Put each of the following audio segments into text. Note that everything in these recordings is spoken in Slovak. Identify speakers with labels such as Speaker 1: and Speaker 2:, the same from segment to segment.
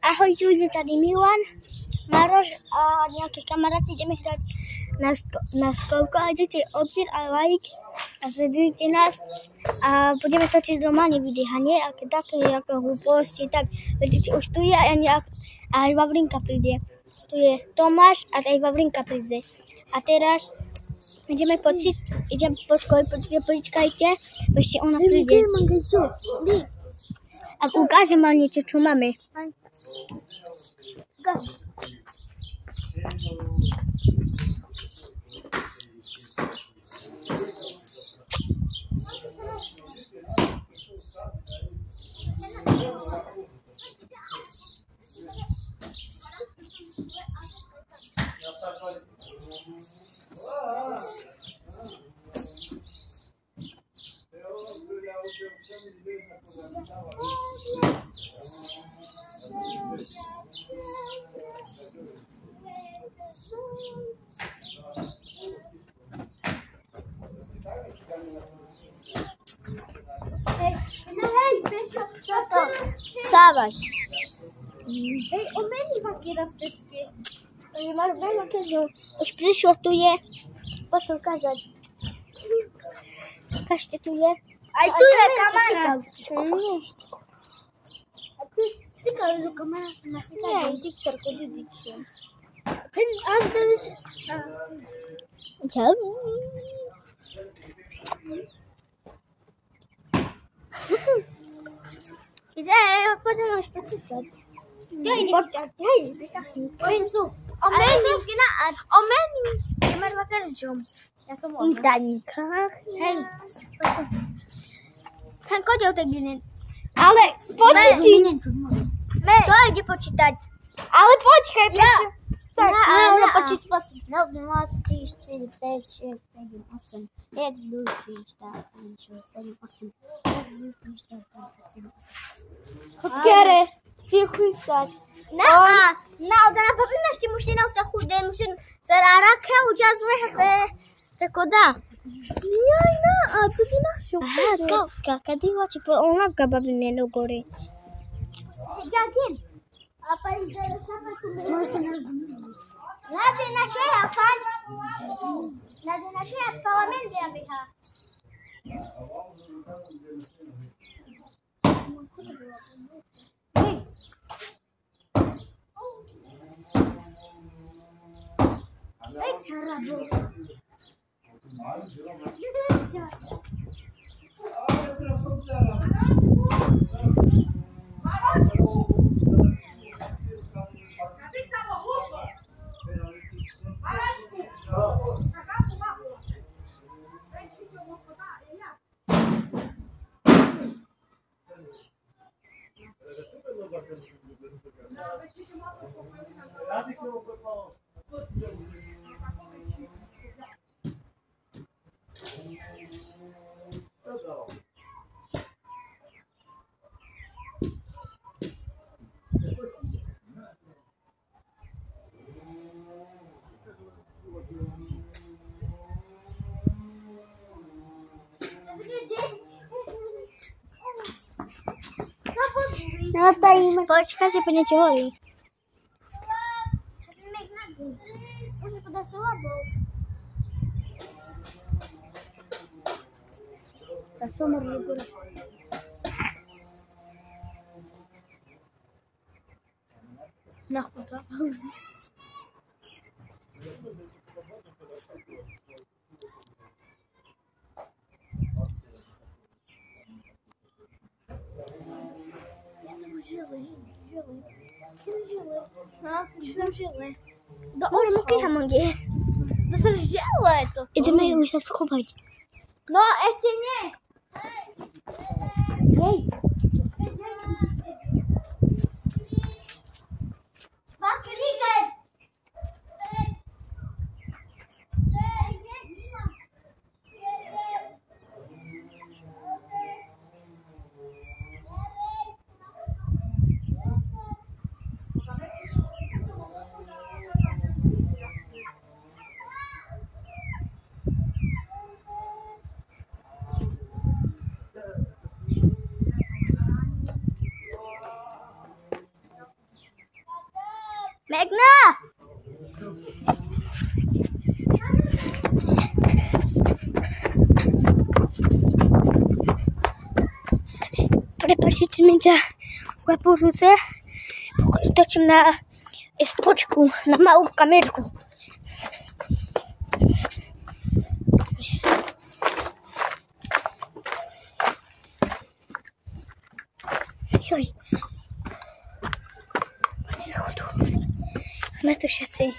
Speaker 1: Ahoj, je tady Milan, Maroš a nějaké kamarády, jdeme hrát na zkoušku a dejte odběr a like a sledujte nás a budeme točit normálně videa, nie? A také jako hluposti, tak vidíte, už tu je a aj Vavrinka príde. Tu je Tomáš a aj Vavrinka príde. A teraz ideme po škole, počkajte, ešte ona príde. A ukážem vám niečo, čo máme. Sávaš.
Speaker 2: Hej, omeni vaky rastečky.
Speaker 1: Máš veľa keďže už prišlo, tu je. Poď sa ukázať. Ukážte, tu je.
Speaker 2: Aj tu je kamarát.
Speaker 1: A tu si kamarát kamarát.
Speaker 2: Nie, diktor, kedy diktor.
Speaker 1: Čau. Poďme máš počítať.
Speaker 2: Omeni. Máš vakarčom. Ja som odmah.
Speaker 1: Daňka.
Speaker 2: Hej. Hej, koďo tak dnes.
Speaker 1: Ale počítaj.
Speaker 2: To ide počítať.
Speaker 1: Ale počkaj.
Speaker 2: Tak,
Speaker 1: no,
Speaker 2: počítať. 0, 2, 3, 4, 5, 6, 7, 8. 1, 2, 3, 4, 5, 6, 7, 8. 1, 2, 3, 4, 5, 6, 7, 8.
Speaker 1: Odkiere? Ty chystať.
Speaker 2: Da napomínaš ti muština u ta chude, muštin zarara ke učastvuje, tako da.
Speaker 1: Jaj, a to ty našo. Aha, kedy hoči po onavka babine do gore.
Speaker 2: Jakin. Apa itu siapa tu? Nadi nasihat kan? Nadi nasihat kawamin dia biha. Cara bu.
Speaker 1: No tady počkaj, že po niečo horí.
Speaker 2: Oni podá slabou.
Speaker 1: Tak som robil. Na chuta.
Speaker 2: Žele.
Speaker 1: Môžem ukýhať mangie.
Speaker 2: To sa žele to.
Speaker 1: Ideme už sa schovať.
Speaker 2: No, ešte nie.
Speaker 1: Hej. Megna! Prepáčte mi ťa po ruce, točím na spočku, na malú kamerku. Joj. Poďme tu. Sme tu všetci.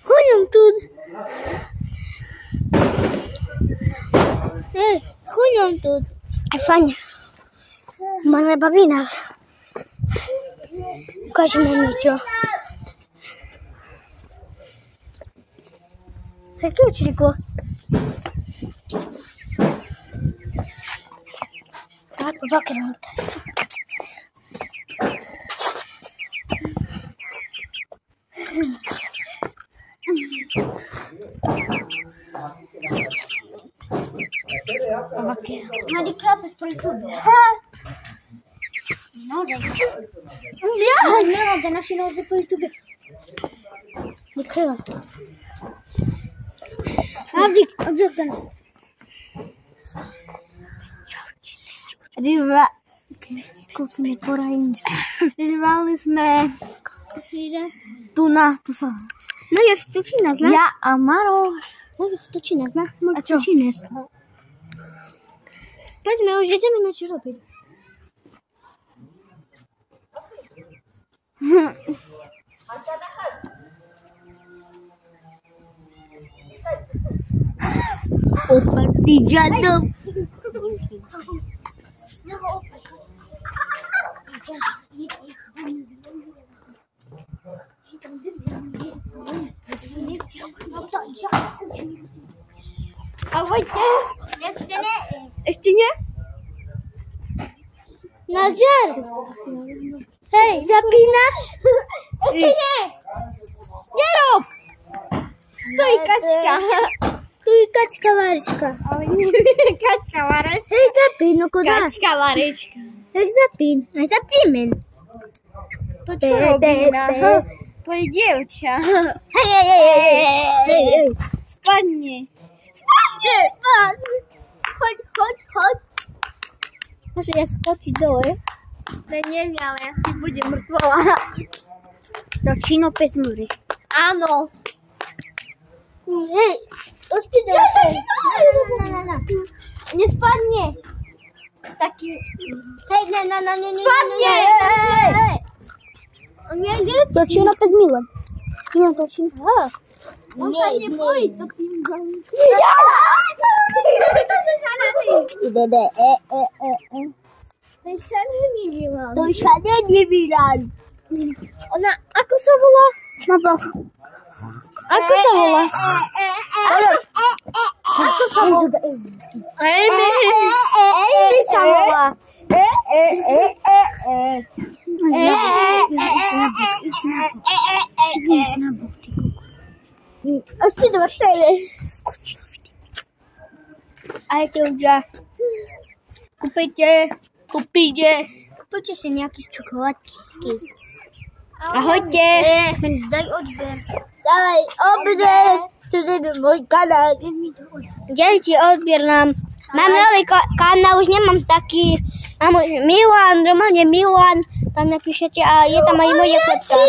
Speaker 1: Chodím tu. Chodím tu. Fajne. Máme baví nás. Ukážeme niečo. Jaký učíku? Tak, povaky nám tady sú. Надо капать по ютубе. Надо наши нозы по ютубе. Открыла. Авдик, обжег
Speaker 2: Kúfne poradím. Zvali sme tu na, tu sa.
Speaker 1: No je Stučina, zná?
Speaker 2: Ja a Maroš.
Speaker 1: No je Stučina, zná?
Speaker 2: A čo?
Speaker 1: Stučines. Poďme, už ideme na čo robiť.
Speaker 2: O partizanov.
Speaker 1: Ahojte.
Speaker 2: Ešte nie?
Speaker 1: Nazar. Hej, zapínaš? Ešte nie. Nerob.
Speaker 2: To je kačka.
Speaker 1: Tu je kačka Vareška.
Speaker 2: Ale nie, kačka Vareška.
Speaker 1: Hej, zapín, no kuda?
Speaker 2: Kačka Vareška.
Speaker 1: Hej, zapín. Aj zapíme.
Speaker 2: To čo robí? To je dievča.
Speaker 1: Hej.
Speaker 2: Spadne.
Speaker 1: Choď. Môže ja skočiť dole?
Speaker 2: Ne, neviem, ale ja si budem mŕtvola.
Speaker 1: Do Čino bez múry.
Speaker 2: Áno.
Speaker 1: Hej, uspí do Na.
Speaker 2: Nespadne. Taký...
Speaker 1: Hej, ne.
Speaker 2: Spadne. Nie.
Speaker 1: Do Čino bez Milan. No, do Čino.
Speaker 2: On sa nebojí, to tým goni.
Speaker 1: Ide.
Speaker 2: To je šanený Milan.
Speaker 1: To je šanený Milan.
Speaker 2: Ona, ako sa volá?
Speaker 1: Ako sa volá?
Speaker 2: Ako sa volá? Amy sa volá.
Speaker 1: Idź na bok, ty kuku. Uspí do bakterie. Skoč do vody.
Speaker 2: Ajte ľudia. Kúpite si nejaké čokoládky.
Speaker 1: Ahojte.
Speaker 2: Daj odber.
Speaker 1: Daj odber. Sledujte môj kanál. Dajte odber nám. Mám nový kanál, už nemám taký. Mám už Milan, Romane Milan. Tam napíšete a je tam aj moje fotka.